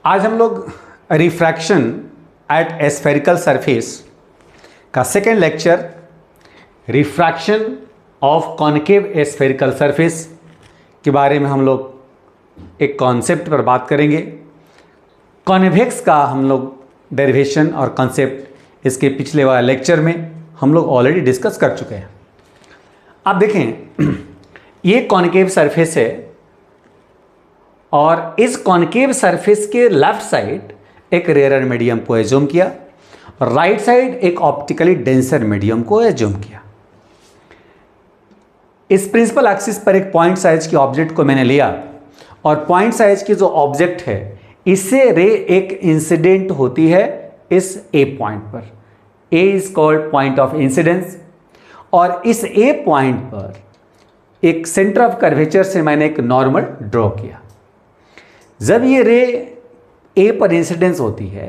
आज हम लोग रिफ्रैक्शन एट एस्फेरिकल सरफेस का second lecture refraction of concave aspherical surface के बारे में हम लोग एक कॉन्सेप्ट पर बात करेंगे। कॉन्वेक्स का हम लोग डेरिवेशन और कॉन्सेप्ट इसके पिछले वाले लेक्चर में हम लोग ऑलरेडी डिस्कस कर चुके हैं। आप देखें, ये कॉन्केव सरफेस है और इस कॉन्केव सरफेस के लेफ्ट साइड एक रेयर मीडियम को एज्यूम किया और राइट साइड एक ऑप्टिकली डेंसर मीडियम को एज्यूम किया। इस प्रिंसिपल एक्सिस पर एक पॉइंट साइज की ऑब्जेक्ट को मैंने लिया और पॉइंट साइज की जो ऑब्जेक्ट है इससे रे एक इंसिडेंट होती है इस ए पॉइंट पर। A is called point of incidence और इस ए पॉइंट पर एक सेंटर ऑफ कर्वेचर से मैंने एक नॉर्मल ड्रॉ किया। जब ये रे ए पर इंसिडेंस होती है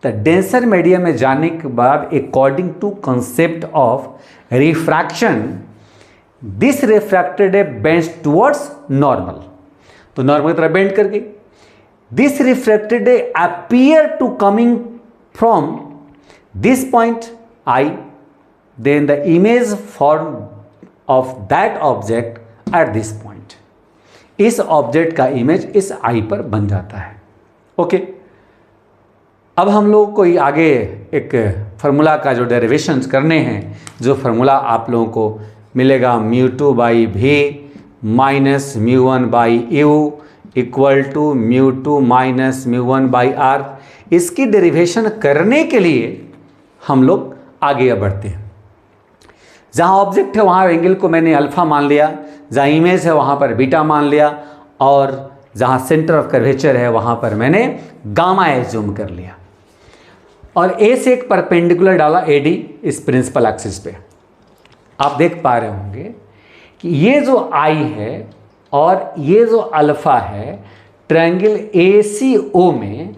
तो डेंसर मीडियम में जाने के बाद according to concept of refraction this refracted a bends towards normal, तो नॉर्मल की तरह बेंड कर गई। This refracted a appear to coming from this point I, then the image form of that object at this point. इस object का image इस I पर बन जाता है। ओके, अब हम लोग को आगे एक फार्मूला का जो डेरिवेशंस करने हैं, जो फार्मूला आप लोगों को मिलेगा μ2 बाई भी minus μ1 by u equal to μ2 minus μ1 by R. इसकी डेरिवेशन करने के लिए हम लोग आगे बढ़ते हैं। जहाँ ऑब्जेक्ट है वहाँ एंगल को मैंने अल्फा मान लिया, जहाँ इमेज है वहाँ पर बीटा मान लिया और जहाँ सेंटर ऑफ कर्वेचर है वहाँ पर मैंने गामा एज्यूम कर लिया और ए से एक परपेंडिकुलर डाला AD इस प्रिंसिपल एक्सिस पे। आप देख पा रहे होंगे कि ये जो आई है और ये जो अल्फा है ट्रायंगल ACO में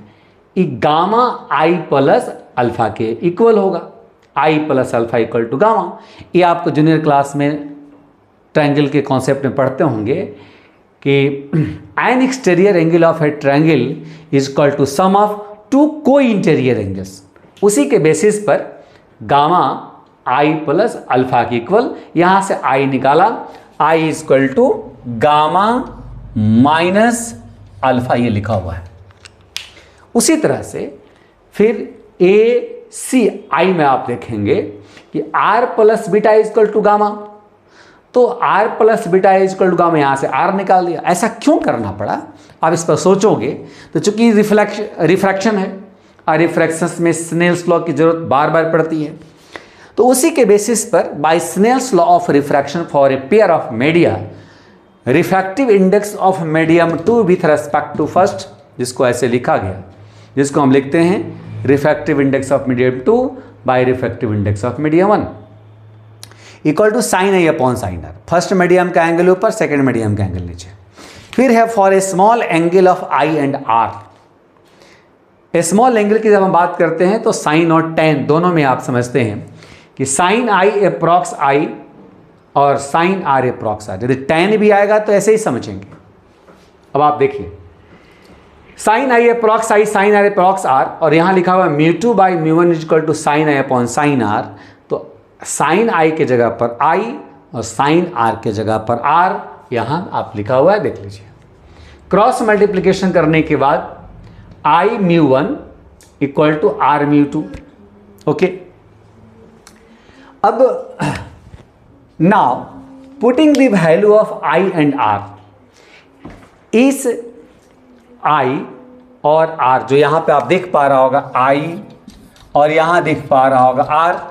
ये गामा आई प्लस अल्फा के इक्वल होगा। I plus alpha equal to gamma, ये आपको जूनियर क्लास में ट्रायंगल के कॉन्सेप्ट में पढ़ते होंगे कि an exterior angle of a triangle is equal to sum of two को इंटीरियर एंगल्स। उसी के बेसिस पर गामा आई प्लस अल्फा की इक्वल, यहाँ से आई निकाला, I is equal to gamma minus alpha, ये लिखा हुआ है। उसी तरह से फिर ACI में आप देखेंगे कि R plus beta is equal to gamma, तो R plus beta is equal to gamma, यहाँ से R निकाल दिया। ऐसा क्यों करना पड़ा, आप इस पर सोचोगे तो चूंकि रिफ्रैक्शन है और रिफ्रैक्शन में स्नेल्स लॉ की जरूरत बार बार पड़ती है, तो उसी के बेसिस पर by Snell's law of refraction for a pair of media refractive index of medium 2 with respect to first, जिसको ऐसे लिखा गया, जिसको हम लिखते हैं refractive index of medium 2 by refractive index of medium 1 equal to sine I upon sine r. First medium का angle ऊपर, सेकेंड मीडियम का एंगल नीचे। फिर है for a small angle of i and r. Small angle की जब हम बात करते हैं तो साइन और टेन दोनों में आप समझते हैं कि साइन आई अप्रॉक्स आई और साइन आर अप्रॉक्स आर। यदि टेन भी आएगा तो ऐसे ही समझेंगे। अब आप देखिए, sine I approx I, sine R approx R, और यहाँ लिखा हुआ μ2 बाई μ1 equal to sine I upon sine R. तो साइन आई के जगह पर आई और साइन आर के जगह पर आर यहाँ आप लिखा हुआ है, देख लीजिए। क्रॉस मल्टीप्लिकेशन करने के बाद i μ1 equal to r μ2। Okay, अब now putting the value of i and r, इस आई और आर जो यहाँ पे आप देख पा रहा होगा आई और यहाँ देख पा रहा होगा आर,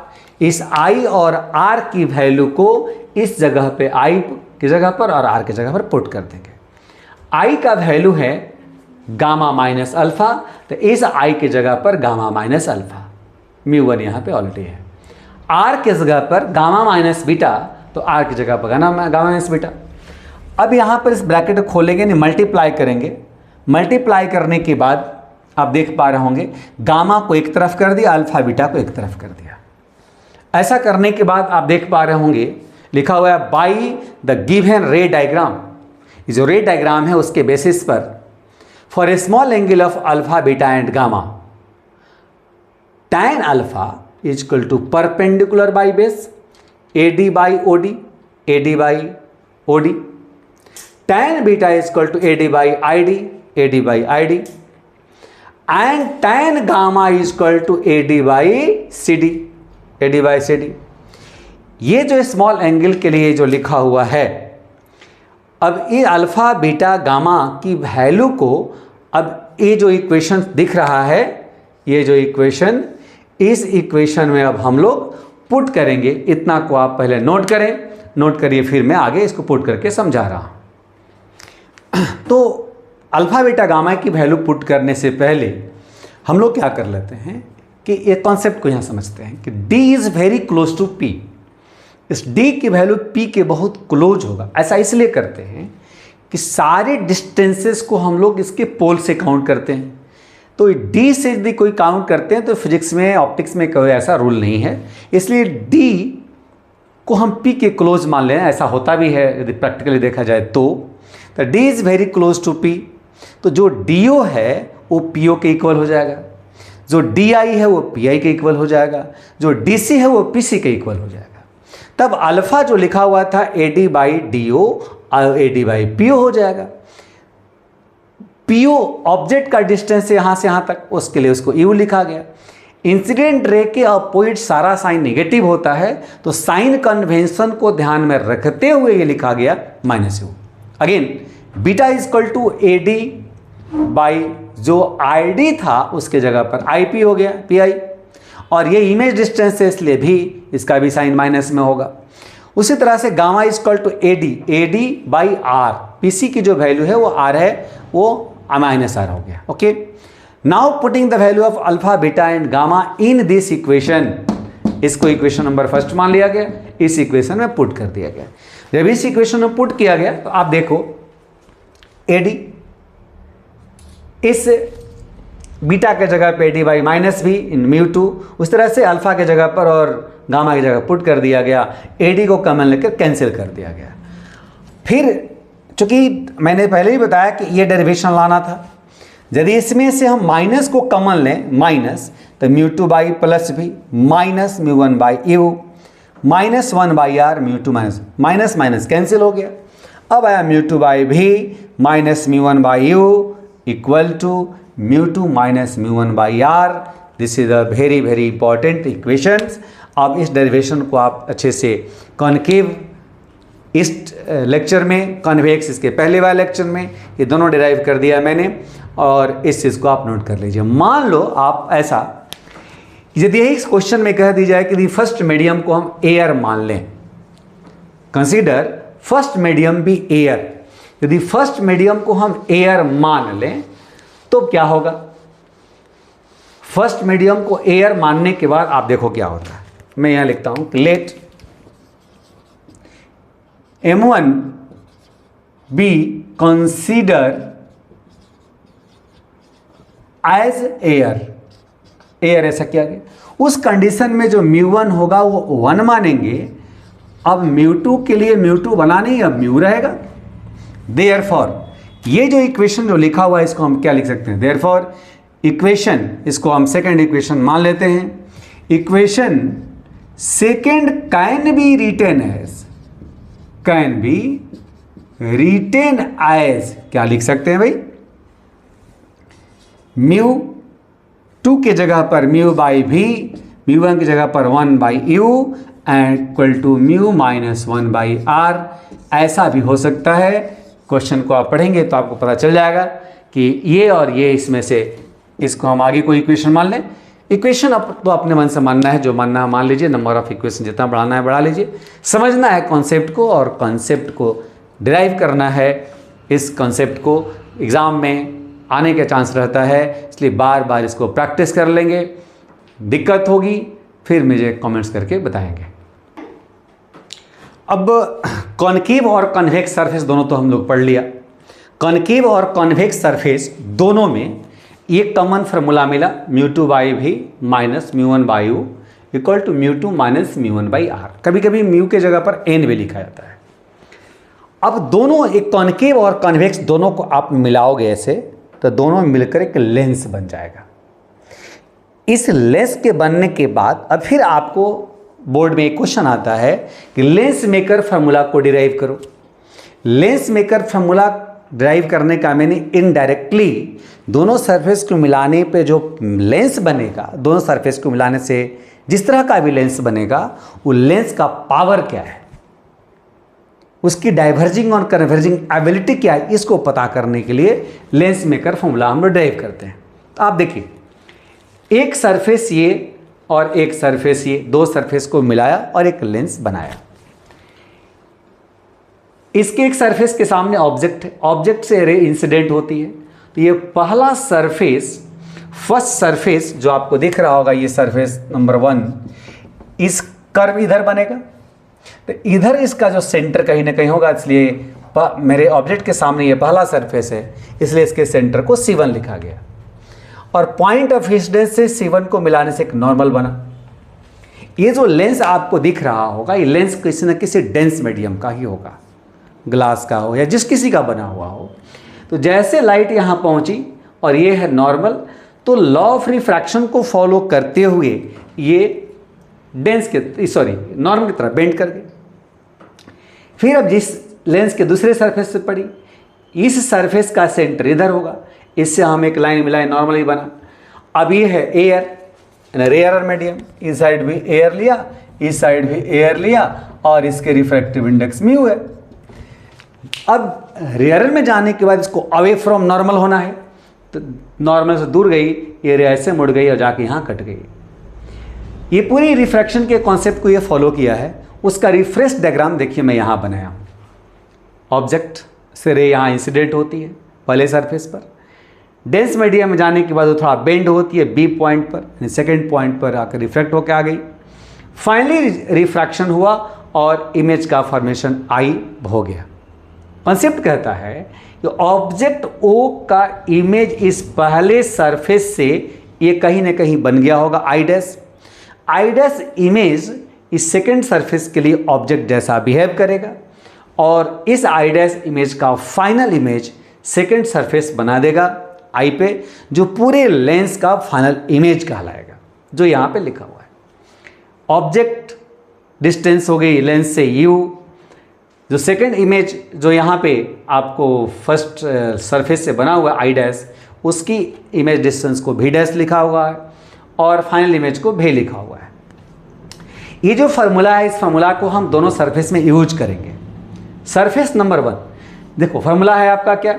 इस आई और आर की वैल्यू को इस जगह पे आई की जगह पर और आर की जगह पर पुट कर देंगे। आई का वैल्यू है गामा माइनस अल्फा, तो इस आई की जगह पर गामा माइनस अल्फा, μ1 यहाँ पे ऑलरेडी है। आर की जगह पर गामा माइनस बीटा, तो आर की जगह पर गामा माइनस बीटा। अब यहाँ पर इस ब्रैकेट को खोलेंगे, नहीं मल्टीप्लाई करेंगे। मल्टीप्लाई करने के बाद आप देख पा रहे होंगे गामा को एक तरफ कर दिया, अल्फा बीटा को एक तरफ कर दिया। ऐसा करने के बाद आप देख पा रहे होंगे लिखा हुआ है by the given ray diagram. जो रे डायग्राम है उसके बेसिस पर for a small angle of alpha beta and gamma tan alpha is equal to perpendicular by base AD by OD, AD by OD, tan beta is equal to AD by ID, AD by ID, and tan gamma is equal to AD by CD, AD by CD। ये जो small angle के लिए जो लिखा हुआ है, अब ये अल्फा बीटा गामा की वैल्यू को, अब ये जो इक्वेशन दिख रहा है, ये जो इक्वेशन, इस इक्वेशन में अब हम लोग पुट करेंगे। इतना को आप पहले नोट करें, नोट करिए, फिर मैं आगे इसको पुट करके समझा रहा हूं। तो अल्फा बीटा गामा की वैल्यू पुट करने से पहले हम लोग क्या कर लेते हैं कि एक कॉन्सेप्ट को यहां समझते हैं कि D is very close to P। इस D की वैल्यू P के बहुत क्लोज होगा। ऐसा इसलिए करते हैं कि सारे डिस्टेंसेस को हम लोग इसके पोल से काउंट करते हैं। तो D से यदि कोई काउंट करते हैं तो फिजिक्स में, ऑप्टिक्स में कोई ऐसा रूल नहीं है, इसलिए D को हम P के क्लोज मान लें। ऐसा होता भी है यदि प्रैक्टिकली देखा जाए तो D is very close to P। तो जो DO है वो PO के इक्वल हो जाएगा, जो DI है वो PI के इक्वल हो जाएगा, जो DC है वो PC के इक्वल हो जाएगा। तब अल्फा जो लिखा हुआ था AD by DO AD by PO हो जाएगा। PO ऑब्जेक्ट का डिस्टेंस है यहाँ से यहाँ तक, उसके लिए उसको U लिखा गया। इंसिडेंट रे के अपोजिट सारा साइन नेगेटिव होता है, तो साइन कन्वेंशन को ध्यान में रखते हुए ये लिखा गया -U। Again beta is equal to AD by जो ID था उसके जगह पर IP हो गया PI, और ये इमेज डिस्टेंस है इसलिए भी इसका भी साइन माइनस में होगा। उसी तरह से gamma is equal to AD by R, PC की जो वैल्यू है वो R है, वो -R हो गया। Okay, now putting the value of alpha beta and gamma in this equation, इसको इक्वेशन नंबर फर्स्ट मान लिया गया, इस इक्वेशन में पुट कर दिया गया। जब इस इक्वेशन में पुट किया गया तो आप देखो AD इस बीटा के जगह पे AD बाई -B इन μ2, उस तरह से अल्फा के जगह पर और गामा की जगह पुट कर दिया गया। AD को कॉमन लेकर कैंसिल कर दिया गया। फिर चूंकि मैंने पहले ही बताया कि ये डेरिवेशन लाना था, यदि इसमें से हम माइनस को कॉमन लें, माइनस, तो μ2 by +B minus μ1 by U -1 by R, μ2 minus minus cancel हो गया। अब आया μ2 by V minus μ1 by U equal to μ2 minus μ1 by R। This is a very very important equations. अब इस डेरिवेशन को आप अच्छे से कॉनकेव इस लेक्चर में, कॉन्वेक्स इसके पहले वाले लेक्चर में, ये दोनों डिराइव कर दिया मैंने, और इस चीज़ को आप नोट कर लीजिए। मान लो आप ऐसा, यदि यही क्वेश्चन में कह दी जाए कि फर्स्ट मीडियम को हम एयर मान लें, कंसीडर फर्स्ट मीडियम भी एयर, यदि फर्स्ट मीडियम को हम एयर मान लें तो क्या होगा? फर्स्ट मीडियम को एयर मानने के बाद आप देखो क्या होता है। मैं यहां लिखता हूं कि let M1 be considered as air। Air ऐसा किया गया, उस कंडीशन में जो μ1 होगा वो 1 मानेंगे। अब μ2 के लिए μ2 बना नहीं, अब μ रहेगा। देयरफॉर ये जो इक्वेशन जो लिखा हुआ है इसको हम क्या लिख सकते हैं? देयरफॉर इक्वेशन, इसको हम सेकेंड इक्वेशन मान लेते हैं। Equation second can be written as, can be written as, क्या लिख सकते हैं भाई? μ2 के जगह पर μ बाई V, μ1 की जगह पर 1 by U and equal to μ minus 1 by R। ऐसा भी हो सकता है। क्वेश्चन को आप पढ़ेंगे तो आपको पता चल जाएगा कि ये और ये इसमें से, इसको हम आगे कोई इक्वेशन मान लें। इक्वेशन तो अपने मन से मानना है, जो मानना है मान लीजिए, नंबर ऑफ इक्वेशन जितना बढ़ाना है बढ़ा लीजिए। समझना है कॉन्सेप्ट को, और कॉन्सेप्ट को डिराइव करना है। इस कॉन्सेप्ट को एग्ज़ाम में आने का चांस रहता है, इसलिए बार बार इसको प्रैक्टिस कर लेंगे। दिक्कत होगी फिर मुझे कमेंट्स करके बताएंगे। अब कॉनकेव और कॉन्वेक्स सरफेस दोनों तो हम लोग पढ़ लिया। कॉनकेव और कॉन्वेक्स सरफेस दोनों में एक कॉमन फार्मूला मिला, μ2 by V minus μ1 by U equal to μ2 minus μ1 by R। कभी कभी म्यू के जगह पर n भी लिखा जाता है। अब दोनों, एक कॉनकेव और कॉन्वेक्स, दोनों को आप मिलाओगे ऐसे तो दोनों मिलकर एक लेंस बन जाएगा। इस लेंस के बनने के बाद अब फिर आपको बोर्ड में एक क्वेश्चन आता है कि लेंस मेकर फार्मूला को डिराइव करो। लेंस मेकर फार्मूला ड्राइव करने का मैंने इनडायरेक्टली दोनों सरफेस को मिलाने पे जो लेंस बनेगा, दोनों सरफेस को मिलाने से जिस तरह का भी लेंस बनेगा वो लेंस का पावर क्या है, उसकी डाइवर्जिंग और कन्वर्जिंग एबिलिटी क्या है, इसको पता करने के लिए लेंस मेकर फॉर्मूला हम लोग ड्राइव करते हैं। तो आप देखिए, एक सरफेस ये और एक सरफेस ये, दो सरफेस को मिलाया और एक लेंस बनाया। इसके एक सरफेस के सामने ऑब्जेक्ट है, ऑब्जेक्ट से रे इंसिडेंट होती है। तो ये पहला सरफेस, फर्स्ट सरफेस जो आपको दिख रहा होगा, ये सरफेस नंबर 1, इस कर्व इधर बनेगा। तो इधर इसका जो सेंटर कहीं ना कहीं होगा, इसलिए मेरे ऑब्जेक्ट के सामने ये पहला सरफेस है, इसलिए इसके सेंटर को C1 लिखा गया। और पॉइंट ऑफ इंसिडेंस से C1 को मिलाने से एक नॉर्मल बना। ये जो लेंस आपको दिख रहा होगा, ये लेंस किसी न किसी डेंस मीडियम का ही होगा, ग्लास का हो या जिस किसी का बना हुआ हो। तो जैसे लाइट यहाँ पहुँची और ये है नॉर्मल, तो लॉ ऑफ रिफ्रैक्शन को फॉलो करते हुए ये डेंस के नॉर्मल की तरफ बेंड कर गए। फिर अब जिस लेंस के दूसरे सरफेस से पड़ी, इस सरफेस का सेंटर इधर होगा, इससे हम एक लाइन मिलाए, नॉर्मल ही बना। अब ये है एयर, रेयर मीडियम, इस साइड भी एयर लिया, इस साइड भी एयर लिया और इसके रिफ्रैक्टिव इंडेक्स म्यू है। अब रेयर में जाने के बाद इसको अवे फ्रॉम नॉर्मल होना है, तो नॉर्मल से दूर गई, ये रेयर से मुड़ गई और जाके यहाँ कट गई। ये पूरी रिफ्रैक्शन के कॉन्सेप्ट को ये फॉलो किया है। उसका रिफ्रेश डायग्राम देखिए मैं यहाँ बनाया हूँ। ऑब्जेक्ट से रे यहाँ इंसिडेंट होती है पहले सरफेस पर, डेंस मीडियम में जाने के बाद वो थोड़ा बेंड होती है बी पॉइंट पर, सेकेंड पॉइंट पर आकर रिफ्रैक्ट होकर आ गई। फाइनली रिफ्रैक्शन हुआ और इमेज का फॉर्मेशन आई हो गया। कॉन्सेप्ट कहता है कि ऑब्जेक्ट ओ का इमेज इस पहले सरफेस से ये कहीं ना कहीं बन गया होगा आई डैश इमेज इस सेकेंड सरफेस के लिए ऑब्जेक्ट जैसा बिहेव करेगा और इस आई डैश इमेज का फाइनल इमेज सेकेंड सरफेस बना देगा आई पे, जो पूरे लेंस का फाइनल इमेज कहलाएगा, जो यहाँ पे लिखा हुआ है। ऑब्जेक्ट डिस्टेंस हो गई लेंस से u, जो सेकेंड इमेज जो यहाँ पे आपको फर्स्ट सरफेस से बना हुआ है आई डैश, उसकी इमेज डिस्टेंस को v डैश लिखा हुआ है और फाइनल इमेज को v लिखा हुआ है। ये जो फार्मूला है, इस फार्मूला को हम दोनों सरफेस में यूज करेंगे। सरफेस नंबर 1 देखो, फार्मूला है आपका क्या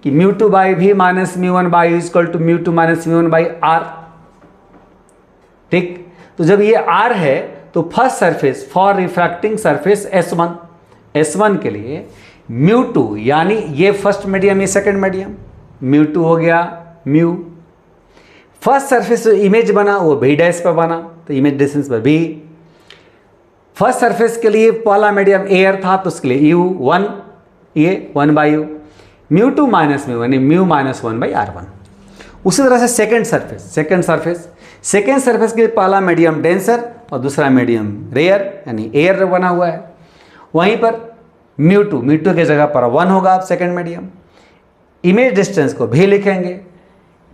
कि μ2 by v minus μ1 by equal to μ2 minus μ1 by r। ठीक, तो जब ये r है तो first surface for refracting surface S1 के लिए μ2 यानी ये फर्स्ट मीडियम, ये सेकंड मीडियम, μ2 हो गया म्यू। फर्स्ट सरफेस इमेज बना वो v डैश पर बना, तो इमेज डिस्टेंस पर v। फर्स्ट सरफेस के लिए पहला मीडियम एयर था तो उसके लिए u1, ये 1 by u, μ2 minus μ1 mu minus 1 by r1। उसी तरह से सेकेंड सरफेस के लिए पहला मीडियम डेंसर और दूसरा मीडियम रेयर यानी एयर बना हुआ है। वहीं पर μ2 की जगह पर 1 होगा, आप सेकेंड मीडियम। इमेज डिस्टेंस को भी लिखेंगे,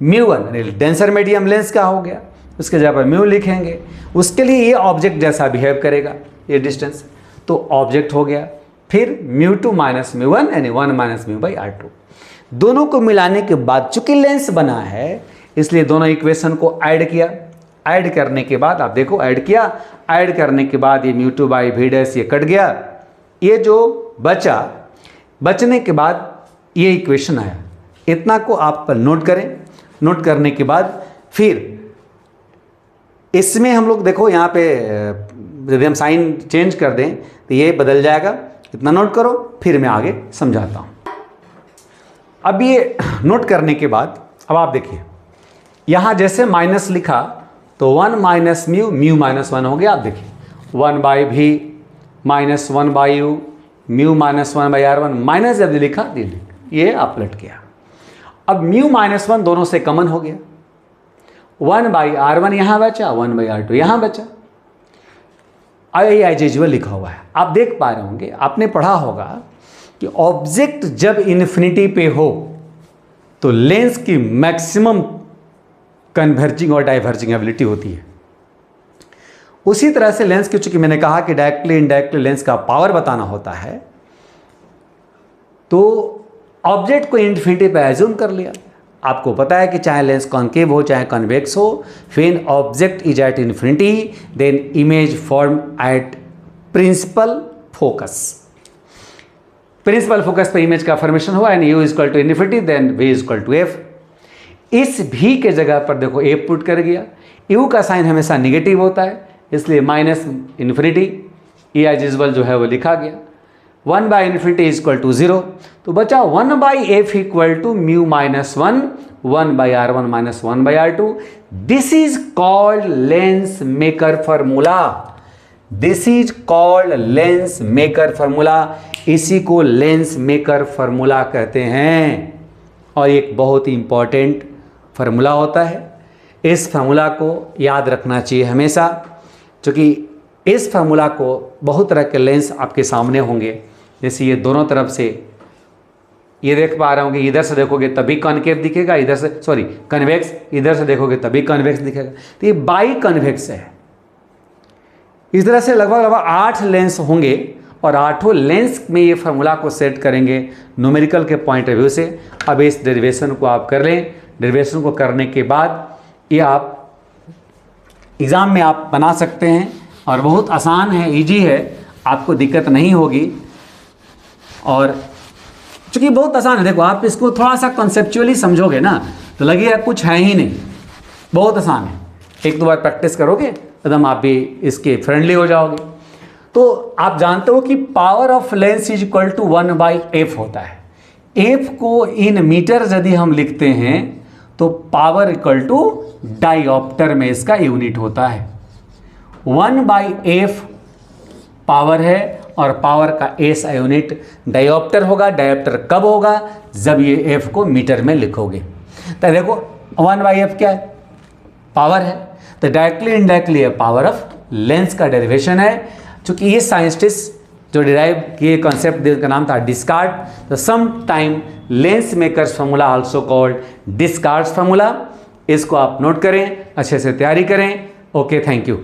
μ1 डेंसर मीडियम लेंस का हो गया, उसके जगह पर म्यू लिखेंगे। उसके लिए ये ऑब्जेक्ट जैसा बिहेव करेगा, ये डिस्टेंस, तो ऑब्जेक्ट हो गया। फिर μ2 माइनस μ1 यानी 1 माइनस म्यू बाई r2। दोनों को मिलाने के बाद चूंकि लेंस बना है इसलिए दोनों इक्वेशन को ऐड किया। ऐड करने के बाद आप देखो, ऐड किया, ऐड करने के बाद ये μ2 बाई v डैश ये कट गया, ये जो बचने के बाद ये इक्वेशन आया। इतना को आप नोट करें। नोट करने के बाद फिर इसमें हम लोग देखो यहाँ पे यदि हम साइन चेंज कर दें तो ये बदल जाएगा। इतना नोट करो, फिर मैं आगे समझाता हूँ। अब ये नोट करने के बाद अब आप देखिए, यहाँ जैसे माइनस लिखा तो 1 माइनस म्यू माइनस 1 हो गया। आप देखिए 1 by v minus 1 by u mu minus 1 by r1, minus जब लिखा ये आप लट गया। अब म्यू माइनस 1 दोनों से कॉमन हो गया, 1 बाई r1 यहाँ बचा, 1 बाई r2 यहाँ बचा। एज यूजुअल लिखा हुआ है। आप देख पा रहे होंगे, आपने पढ़ा होगा कि ऑब्जेक्ट जब इन्फिनिटी पे हो तो लेंस की मैक्सिमम कन्वर्जिंग और डाइवर्जिंग एबिलिटी होती है। उसी तरह से लेंस की, चूंकि मैंने कहा कि डायरेक्टली इनडायरेक्टली लेंस का पावर बताना होता है, तो ऑब्जेक्ट को इन्फिनिटी पे एज्यूम कर लिया। आपको पता है कि चाहे लेंस कॉन्केव हो चाहे कन्वेक्स हो, when object is at infinity then image form at principal focus. Principal focus पे इमेज का फॉर्मेशन हुआ and u equal to infinity then v equal to f। इस v के जगह पर देखो f पुट कर गया। u का साइन हमेशा निगेटिव होता है, इसलिए minus infinity e as usual जो है वो लिखा गया। 1 by infinity is equal to 0, तो बचा 1 by F equal to mu minus 1 by R1 minus 1 by R2। This is called lens maker formula. This is called lens maker formula. इसी को lens maker formula कहते हैं और एक बहुत ही important formula होता है। इस फार्मूला को याद रखना चाहिए हमेशा, क्योंकि इस फार्मूला को बहुत तरह के लेंस आपके सामने होंगे। जैसे ये दोनों तरफ से ये देख पा रहे होंगे, इधर से देखोगे तभी कॉन्केव दिखेगा, इधर से सॉरी कन्वेक्स, इधर से देखोगे तभी कन्वेक्स दिखेगा। तो ये बाई कन्वेक्स है। इस तरह से लगभग 8 लेंस होंगे और 8 लेंस में ये फार्मूला को सेट करेंगे न्यूमेरिकल के पॉइंट ऑफ व्यू से। अब इस डेरिवेशन को आप कर लें। डेरिवेशन को करने के बाद ये आप एग्ज़ाम में आप बना सकते हैं और बहुत आसान है, इजी है, आपको दिक्कत नहीं होगी। और चूँकि बहुत आसान है, देखो आप इसको थोड़ा सा कॉन्सेप्चुअली समझोगे ना तो लगेगा कुछ है ही नहीं, बहुत आसान है। 1-2 बार प्रैक्टिस करोगे एकदम आप भी इसके फ्रेंडली हो जाओगे। तो आप जानते हो कि power of lens is equal to 1 by F होता है। एफ को इन मीटर यदि हम लिखते हैं तो पावर इक्वल टू डायोप्टर में इसका यूनिट होता है। 1 बाई एफ पावर है और पावर का एस यूनिट डायोप्टर होगा। डायोप्टर कब होगा? जब ये एफ को मीटर में लिखोगे। तो देखो 1 बाई एफ क्या है? पावर है। तो directly indirectly power of lens का डेरिवेशन है। चूंकि ये साइंटिस्ट जो डिराइव किए कॉन्सेप्ट का नाम था डिस्कार्ट, तो some time lens makers formula also called Descartes' formula. इसको आप नोट करें, अच्छे से तैयारी करें। Okay, thank you.